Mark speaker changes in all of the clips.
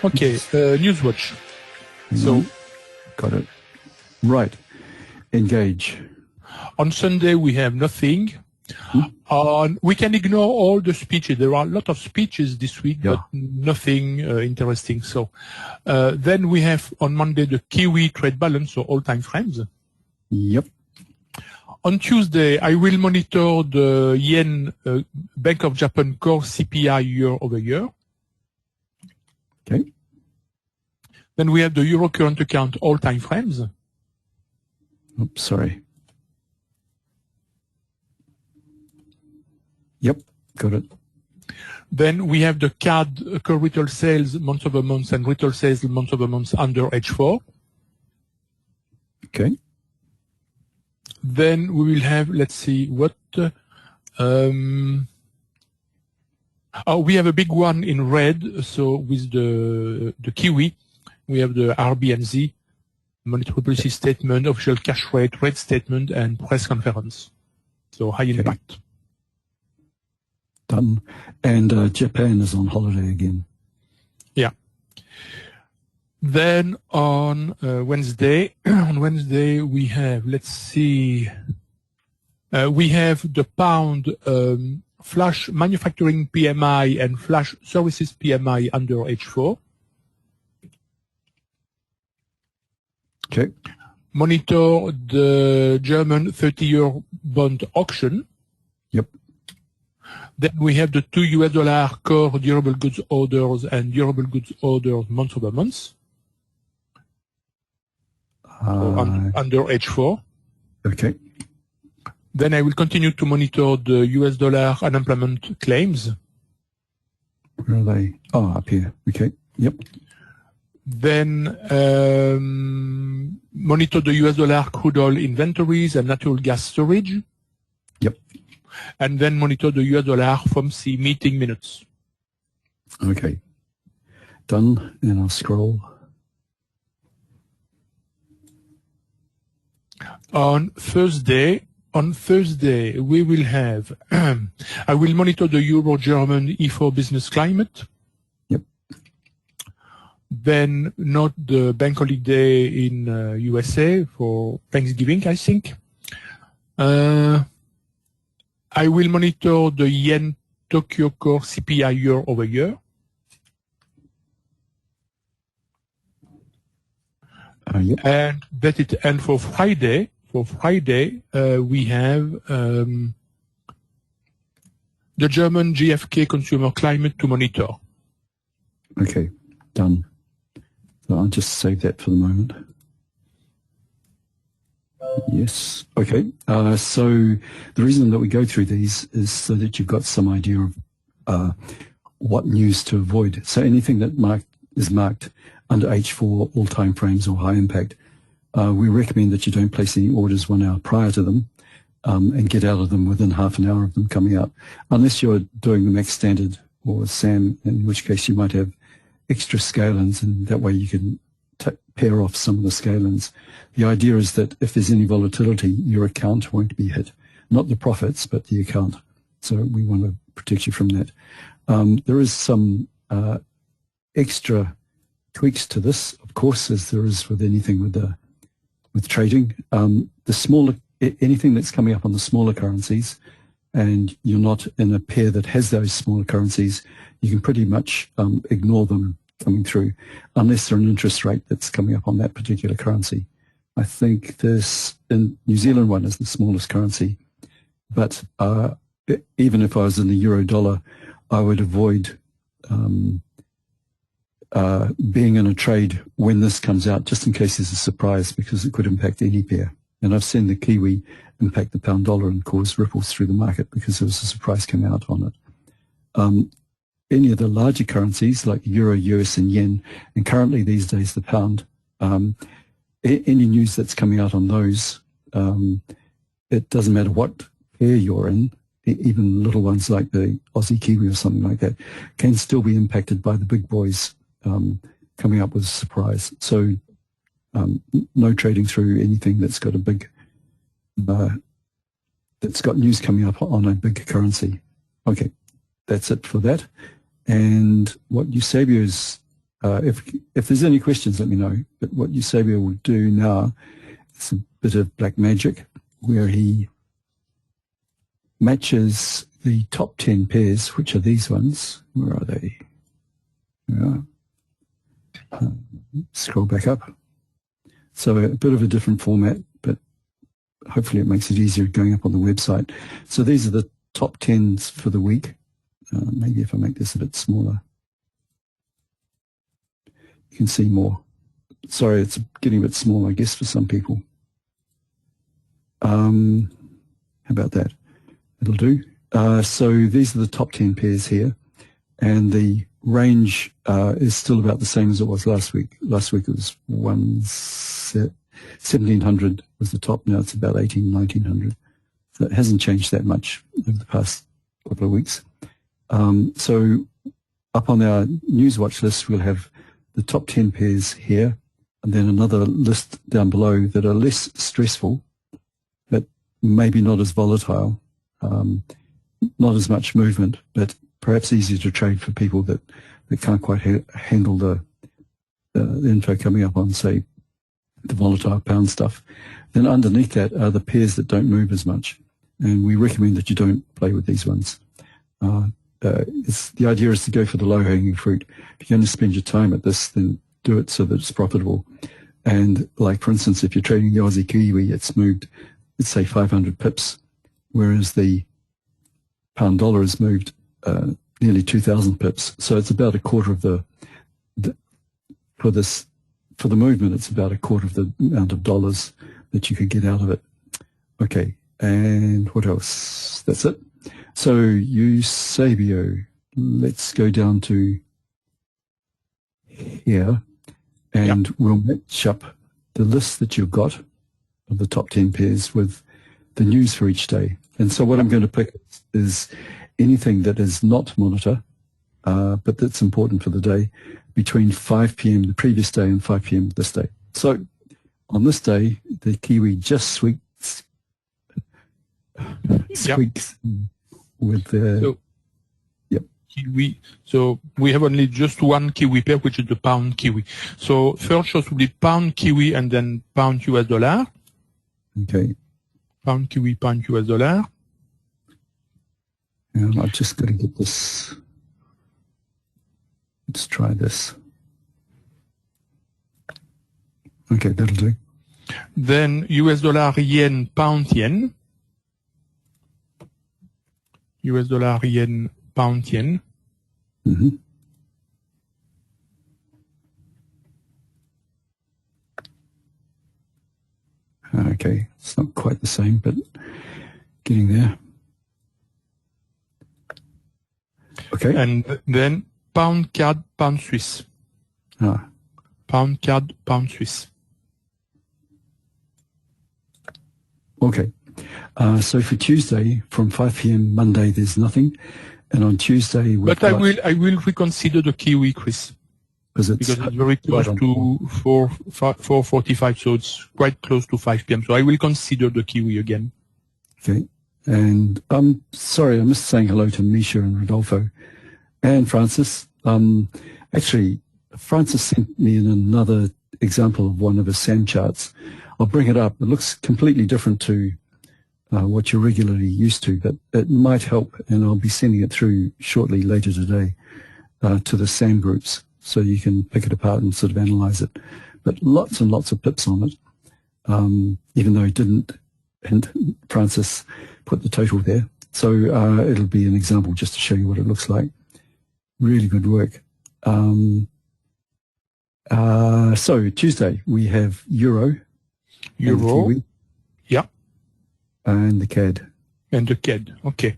Speaker 1: Okay, NewsWatch. So,
Speaker 2: got it. Right. Engage.
Speaker 1: On Sunday, we have nothing. We can ignore all the speeches. There are a lot of speeches this week, but nothing interesting. So then we have on Monday the Kiwi trade balance, so all-time frames.
Speaker 2: Yep.
Speaker 1: On Tuesday, I will monitor the yen Bank of Japan core CPI year over year.
Speaker 2: Okay.
Speaker 1: Then we have the euro current account all-time frames.
Speaker 2: Oops, sorry. Yep, got it.
Speaker 1: Then we have the CAD core retail sales month-over-month and retail sales month-over-month under H4.
Speaker 2: Okay.
Speaker 1: Then we will have, let's see, what... we have a big one in red, so with the Kiwi, we have the RBNZ, monetary policy statement, official cash rate, rate statement, and press conference. So high impact.
Speaker 2: Done. And Japan is on holiday again.
Speaker 1: Yeah. Then on Wednesday, we have, let's see, we have the pound flash manufacturing PMI and flash services PMI under H4.
Speaker 2: Okay.
Speaker 1: Monitor the German 30-year bond auction.
Speaker 2: Yep.
Speaker 1: Then we have the $2 core durable goods orders and durable goods orders month over month. Under H4.
Speaker 2: Okay.
Speaker 1: Then I will continue to monitor the US dollar unemployment claims.
Speaker 2: Where are they? Oh, up here. Okay. Yep.
Speaker 1: Then monitor the US dollar crude oil inventories and natural gas storage.
Speaker 2: Yep.
Speaker 1: And then monitor the US dollar FOMC meeting minutes.
Speaker 2: Okay. Done. And I'll scroll.
Speaker 1: On Thursday, we will have, I will monitor the Euro-German E4 business climate.
Speaker 2: Yep.
Speaker 1: Then note the bank holiday in USA for Thanksgiving, I think. I will monitor the yen Tokyo core CPI year over year.
Speaker 2: Yep.
Speaker 1: And that's it. And for Friday, we have the German GfK consumer climate to monitor.
Speaker 2: Okay, done. So I'll just save that for the moment. Yes. Okay. So the reason that we go through these is so that you've got some idea of what news to avoid. So anything that is marked under H4, all time frames or high impact, we recommend that you don't place any orders 1 hour prior to them and get out of them within half an hour of them coming out, unless you're doing the max standard or SAM, in which case you might have extra scale-ins, and that way you can pair off some of the scale-ins. The idea is that if there's any volatility, your account won't be hit, not the profits, but the account. So we want to protect you from that. There is some extra tweaks to this, of course, as there is with anything with trading. The smaller, anything that's coming up on the smaller currencies, and you're not in a pair that has those smaller currencies, you can pretty much ignore them coming through, unless there's an interest rate that's coming up on that particular currency. I think this in New Zealand one is the smallest currency, but even if I was in the euro dollar, I would avoid being in a trade when this comes out, just in case there's a surprise, because it could impact any pair. And I've seen the Kiwi impact the pound dollar and cause ripples through the market because there was a surprise come out on it. Any of the larger currencies like euro, US, and yen, and currently these days the pound, any news that's coming out on those, it doesn't matter what pair you're in, even little ones like the Aussie Kiwi or something like that, can still be impacted by the big boys coming up with a surprise. So no trading through anything that's got a big, that's got news coming up on a big currency. Okay, that's it for that. And what Eusebio is If there's any questions, let me know. But what Eusebio will do now is a bit of black magic, where he matches the top 10 pairs, which are these ones. Where are they? Yeah. Scroll back up. So a bit of a different format, but hopefully it makes it easier going up on the website. So these are the top 10s for the week. Maybe if I make this a bit smaller, you can see more. Sorry, it's getting a bit small, I guess, for some people. How about that? It'll do. So these are the top 10 pairs here, and the range is still about the same as it was last week. Last week it was 1,700 was the top. Now it's about 1,900. So it hasn't changed that much over the past couple of weeks. So up on our NewsWatch list, we'll have the top 10 pairs here, and then another list down below that are less stressful, but maybe not as volatile, not as much movement, but perhaps easier to trade for people that can't quite handle the info coming up on, say, the volatile pound stuff. Then underneath that are the pairs that don't move as much, and we recommend that you don't play with these ones. The idea is to go for the low-hanging fruit. If you're going to spend your time at this, then do it so that it's profitable. And like, for instance, if you're trading the Aussie Kiwi, it's moved, let's say, 500 pips, whereas the pound dollar has moved nearly 2,000 pips. So it's about a quarter of for the movement, it's about a quarter of the amount of dollars that you could get out of it. Okay, and what else? That's it. So Eusebio, let's go down to here, and we'll match up the list that you've got of the top 10 pairs with the news for each day. And so what I'm going to pick is anything that is not monitor, but that's important for the day, between 5 p.m. the previous day and 5 p.m. this day. So on this day, the Kiwi just squeaks with the
Speaker 1: Kiwi. So we have only just one Kiwi pair, which is the pound Kiwi. So first choice will be pound Kiwi and then pound US dollar.
Speaker 2: Okay.
Speaker 1: Pound Kiwi, pound US dollar.
Speaker 2: And I've just got to get this. Let's try this. Okay, that'll do.
Speaker 1: Then US dollar, yen, pound, yen. US dollar, yen, pound, yen.
Speaker 2: Mm-hmm. Okay, it's not quite the same, but getting there. Okay.
Speaker 1: And then pound CAD, pound Swiss. Pound CAD, pound Swiss.
Speaker 2: Okay. So for Tuesday, from 5 p.m. Monday, there's nothing. And on Tuesday...
Speaker 1: I will reconsider the Kiwi, Chris. Because it's very close to 4:45, so it's quite close to 5 p.m. So I will consider the Kiwi again.
Speaker 2: Okay. And I'm sorry, I missed saying hello to Misha and Rodolfo and Francis. Actually, Francis sent me in another example of one of his SAM charts. I'll bring it up. It looks completely different to what you're regularly used to, but it might help, and I'll be sending it through shortly later today to the SAM groups, so you can pick it apart and sort of analyze it. But lots and lots of pips on it, even though he didn't, and Francis put the total there. So it'll be an example just to show you what it looks like. Really good work. So Tuesday we have Euro.
Speaker 1: Euro. Yeah.
Speaker 2: And the CAD.
Speaker 1: And the CAD. Okay.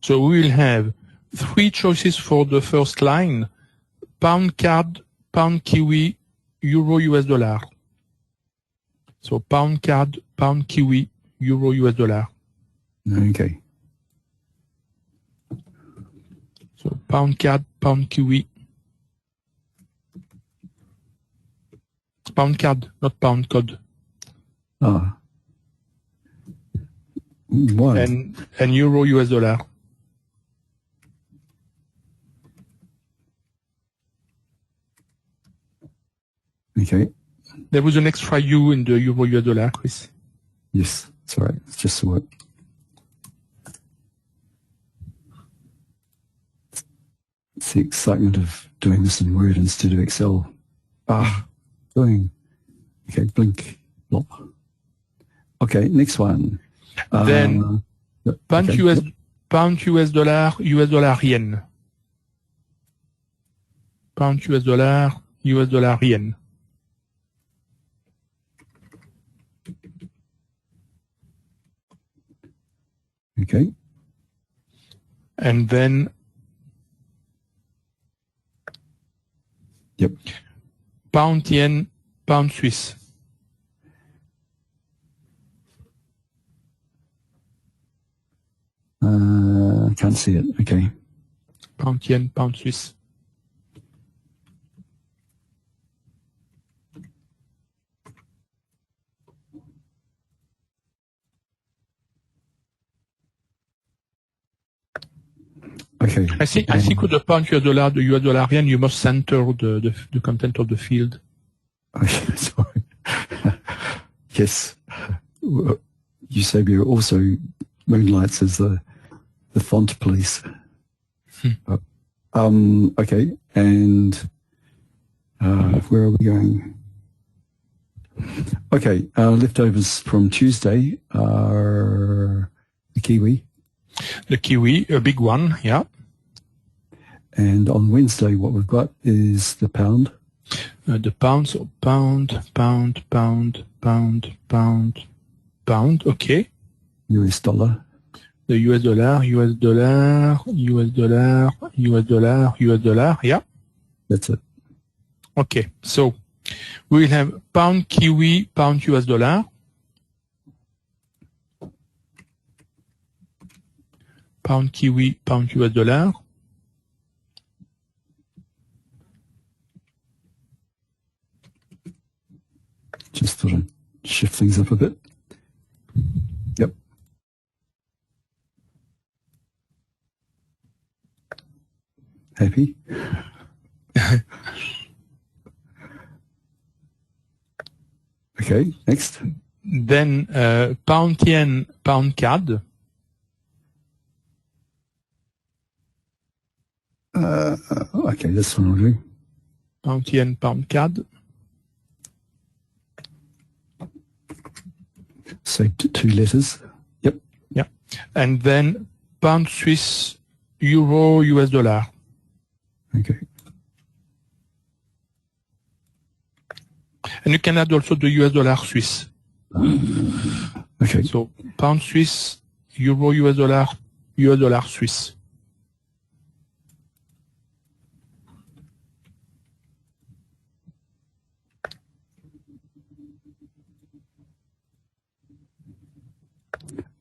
Speaker 1: So we will have 3 choices for the first line: pound CAD, pound Kiwi, Euro US dollar. So pound CAD, pound Kiwi, Euro US dollar.
Speaker 2: Okay.
Speaker 1: So pound CAD, pound Kiwi. Pound CAD, not pound code.
Speaker 2: Ah. What?
Speaker 1: And Euro US dollar.
Speaker 2: Okay.
Speaker 1: There was an extra U in the euro US dollar, Chris.
Speaker 2: Yes, it's all right. It's just saw it. It's the excitement of doing this in Word instead of Excel. Doing. Okay, blink, blop. Okay, next one.
Speaker 1: Then pound
Speaker 2: okay,
Speaker 1: US, pound US dollar yen. Pound US dollar yen.
Speaker 2: Okay.
Speaker 1: And then
Speaker 2: Yep.
Speaker 1: pound yen, pound Swiss.
Speaker 2: Can't see it. Okay.
Speaker 1: Pound yen, pound Swiss.
Speaker 2: Okay.
Speaker 1: I think with the pound US dollar, the US dollar yen, you must center the content of the field.
Speaker 2: Okay, sorry. Yes. Eusebio also moonlights as the font police. Okay, and where are we going? Okay, leftovers from Tuesday are the Kiwi.
Speaker 1: The Kiwi, a big one, yeah.
Speaker 2: And on Wednesday, what we've got is the pound.
Speaker 1: The pound, so pound, okay.
Speaker 2: US dollar.
Speaker 1: The US dollar, yeah.
Speaker 2: That's it.
Speaker 1: Okay, so we'll have pound Kiwi, pound US dollar. Pound Kiwi, pound US dollar.
Speaker 2: Just thought I'd shift things up a bit. Yep. Happy? Okay, next.
Speaker 1: Then pound yen, pound CAD.
Speaker 2: Okay, this one will do.
Speaker 1: Pound yen, pound CAD.
Speaker 2: So two letters. Yep.
Speaker 1: Yeah. And then pound Swiss, euro, US dollar.
Speaker 2: Okay.
Speaker 1: And you can add also the US dollar Swiss.
Speaker 2: Okay.
Speaker 1: So pound Swiss, euro, US dollar Swiss.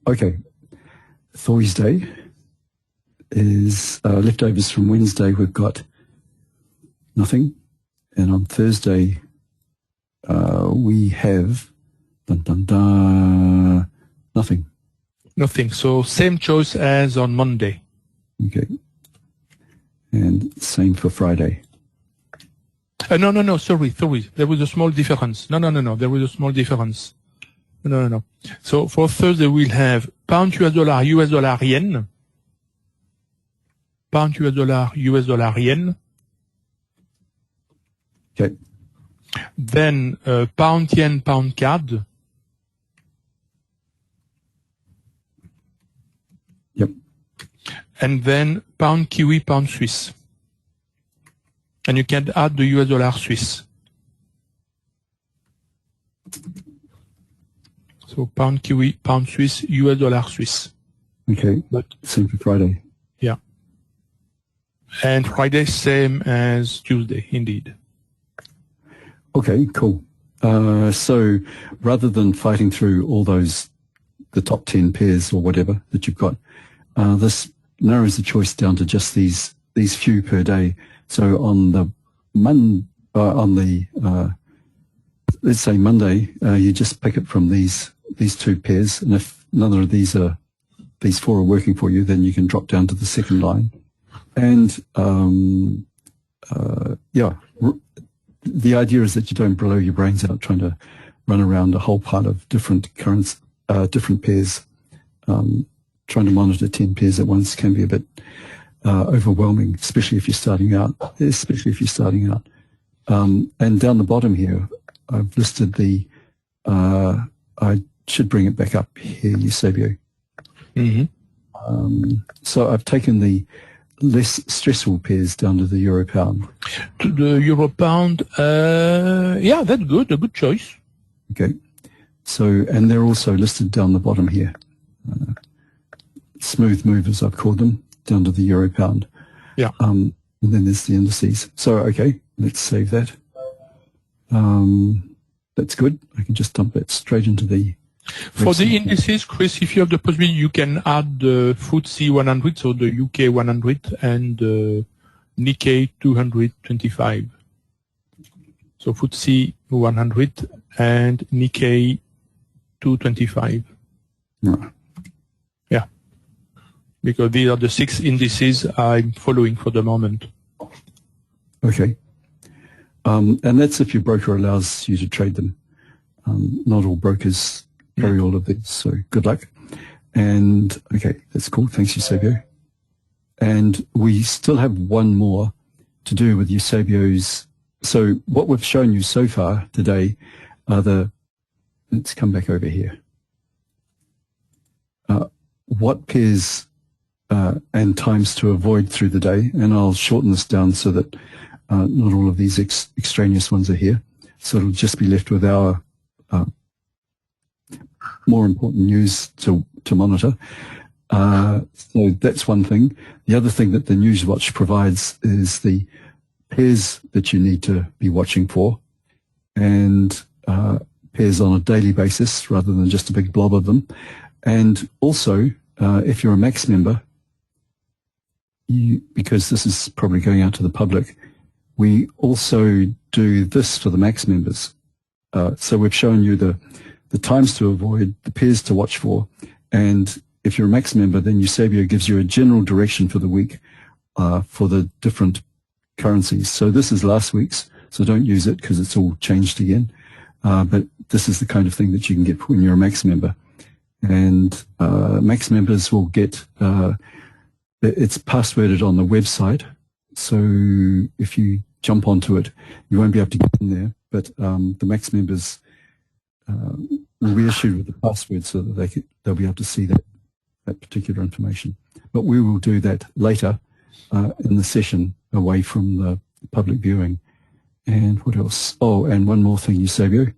Speaker 2: Okay. Thursday is leftovers from Wednesday. We've got nothing. And on Thursday, we have nothing.
Speaker 1: Nothing. So same choice as on Monday.
Speaker 2: Okay. And same for Friday.
Speaker 1: No, sorry. There was a small difference. No, there was a small difference. No. So for Thursday, we'll have pound US dollar yen. Pound US dollar yen.
Speaker 2: Okay.
Speaker 1: Then pound yen, pound CAD.
Speaker 2: Yep.
Speaker 1: And then pound Kiwi, pound Swiss. And you can add the US dollar Swiss. So pound Kiwi, pound Swiss, US dollar Swiss.
Speaker 2: Okay.
Speaker 1: But
Speaker 2: same for Friday.
Speaker 1: yeah. And Friday, same as Tuesday, indeed.
Speaker 2: Okay, cool. So rather than fighting through all the top 10 pairs or whatever that you've got, this narrows the choice down to just these few per day. So on the let's say Monday, you just pick it from these two pairs, and if none of these four are working for you, then you can drop down to the second line. And the idea is that you don't blow your brains out trying to run around a whole pile of different currents, different pairs. Trying to monitor 10 pairs at once can be a bit overwhelming, especially if you're starting out. And down the bottom here, I've listed the, I should bring it back up here, Eusebio.
Speaker 1: Mm-hmm.
Speaker 2: So I've taken the less stressful pairs down to the euro pound.
Speaker 1: To the euro pound, yeah, that's good, a good choice.
Speaker 2: Okay. So, and they're also listed down the bottom here. Smooth movers, I've called them, down to the euro pound.
Speaker 1: Yeah.
Speaker 2: And then there's the indices. So, okay, let's save that. That's good. I can just dump it straight into the...
Speaker 1: For the indices, Chris, if you have the possibility, you can add the FTSE 100, so the UK 100, and Nikkei 225. So FTSE 100 and Nikkei 225.
Speaker 2: Right.
Speaker 1: Yeah. Because these are the 6 indices I'm following for the moment.
Speaker 2: Okay. And that's if your broker allows you to trade them. Not all brokers carry all of these, so good luck. And, okay, that's cool. Thanks, Eusebio. And we still have one more to do with Eusebio's. So what we've shown you so far today are the, let's come back over here. What pairs and times to avoid through the day, and I'll shorten this down so that not all of these extraneous ones are here. So it'll just be left with our more important news to monitor. So that's one thing. The other thing that the NewsWatch provides is the pairs that you need to be watching for, and pairs on a daily basis rather than just a big blob of them. And also, if you're a Max member, because this is probably going out to the public, we also do this for the Max members. So we've shown you the times to avoid, the pairs to watch for, and if you're a Max member, then Eusebio gives you a general direction for the week for the different currencies. So this is last week's, so don't use it because it's all changed again. But this is the kind of thing that you can get when you're a Max member. And Max members will get, it's passworded on the website. So if you jump onto it, you won't be able to get in there. But the Max members will be issued with the password so that they'll be able to see that particular information. But we will do that later in the session away from the public viewing. And what else? Oh, and one more thing, Eusebio,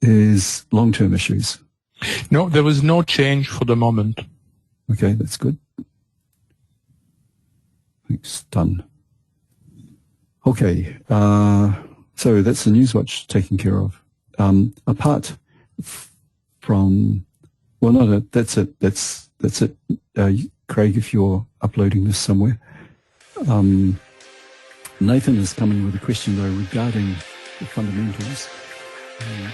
Speaker 2: is long-term issues.
Speaker 1: No, there was no change for the moment.
Speaker 2: Okay, that's good. Thanks, done. Okay, so that's the NewsWatch taken care of. Apart from, well, no, that's it. That's it. Craig, if you're uploading this somewhere. Nathan is coming with a question, though, regarding the fundamentals. And